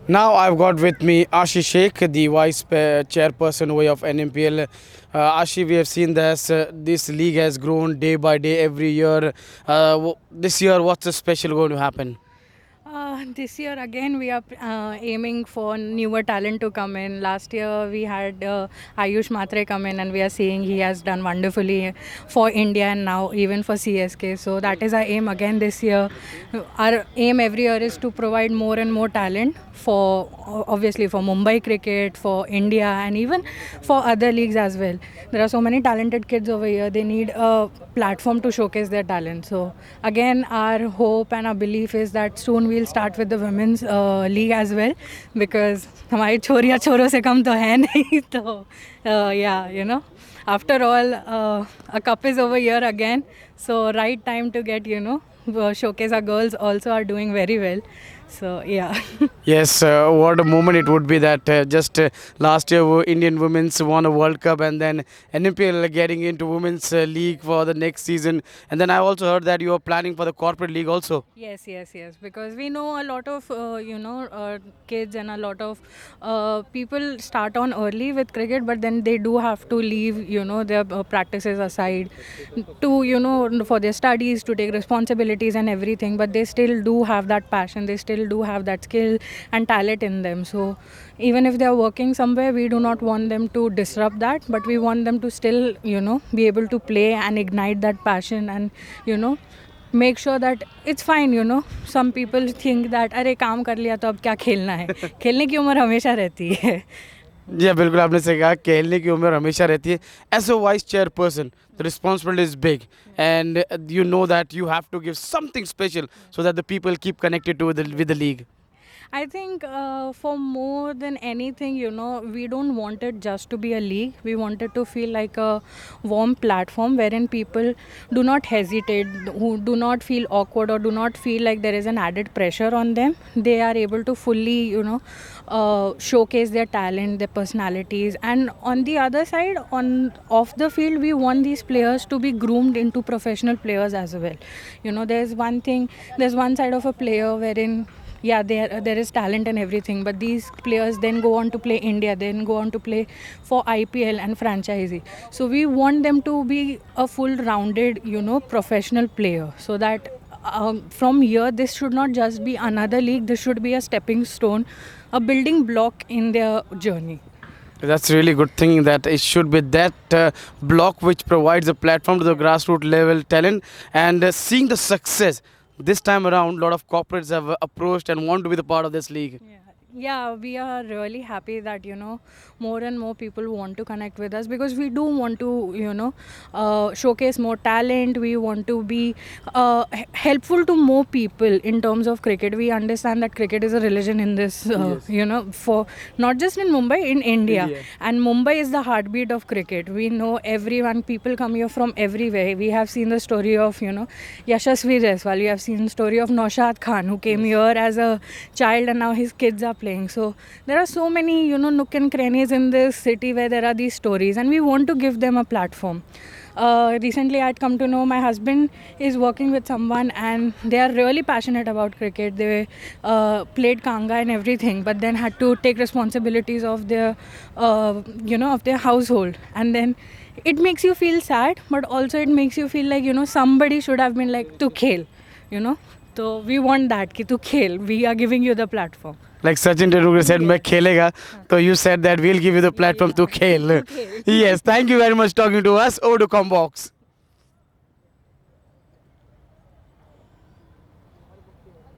Now I've got with me Ashi Sheikh, the chairperson way of NMPL. Ashi, we have seen this league has grown day by day every year. This year, what's the special going to happen? This year again we are aiming for newer talent to come in. Last year we had Ayush Matre come in and we are seeing he has done wonderfully for India and now even for CSK. So that is our aim again this year. Our aim every year is to provide more and more talent for obviously for Mumbai cricket, for India and even for other leagues as well. There are so many talented kids over here. They need a platform to showcase their talent. So again our hope and our belief is that soon we'll start with the women's league as well because हमारी छोरियाँ छोरों से कम तो है नहीं तो yeah, you know, after all a cup is over here again, so right time to get, you know, showcase our girls also are doing very well, so yeah. Yes, what a moment it would be that just last year Indian women's won a World Cup and then NMPL getting into women's league for the next season. And then I also heard that you are planning for the corporate league also. Yes, yes, yes. Because we know a lot of kids and a lot of people start on early with cricket, but then they do have to leave, you know, their practices aside to, you know, for their studies, to take responsibilities and everything. But they still do have that passion. They still do have that skill and talent in them. So even if they are working somewhere, we do not want them to disrupt that, but we want them to still, you know, be able to play and ignite that passion and, you know, make sure that it's fine, you know. Some people think that अरे काम कर लिया तो अब क्या खेलना है. खेलने की उम्र हमेशा रहती है. जी बिल्कुल आपने सही कहा खेलने की उम्र हमेशा रहती है as a vice chairperson the responsibility is big and you know that you have to give something special so that the people keep connected to with the league. I think for more than anything, you know, we don't want it just to be a league. We want it to feel like a warm platform wherein people do not hesitate, who do not feel awkward or do not feel like there is an added pressure on them. They are able to fully, you know, showcase their talent, their personalities. And on the other side, on off the field, we want these players to be groomed into professional players as well. You know, there's one side of a player wherein yeah, there is talent and everything, but these players then go on to play India, then go on to play for IPL and franchisee. So we want them to be a full rounded, you know, professional player, so that from here this should not just be another league, this should be a stepping stone, a building block in their journey. That's really good thing that it should be that block which provides a platform to the grassroots level talent and seeing the success this time around. A lot of corporates have approached and want to be the part of this league. Yeah, we are really happy that, you know, more and more people want to connect with us because we do want to, you know, showcase more talent. We want to be helpful to more people in terms of cricket. We understand that cricket is a religion in this, Yes. you know, for not just in Mumbai, in India. And Mumbai is the heartbeat of cricket. We know everyone, people come here from everywhere. We have seen the story of, you know, Yashasvi Jaiswal. We have seen the story of Naushad Khan, who came here as a child and now his kids are playing. So there are so many, you know, nook and crannies in this city where there are these stories and we want to give them a platform. Recently I'd come to know my husband is working with someone and they are really passionate about cricket. They played Kanga and everything, but then had to take responsibilities of their, you know, of their household. And then it makes you feel sad, but also it makes you feel like, you know, somebody should have been like, tu khel, you know. So we want that, ki tu khel. We are giving you the platform. Like Sachin Tendulkar said, "मैं खेलेगा." So you said that we'll give you the platform to khel. Yes, thank you very much talking to us. Over to Combox.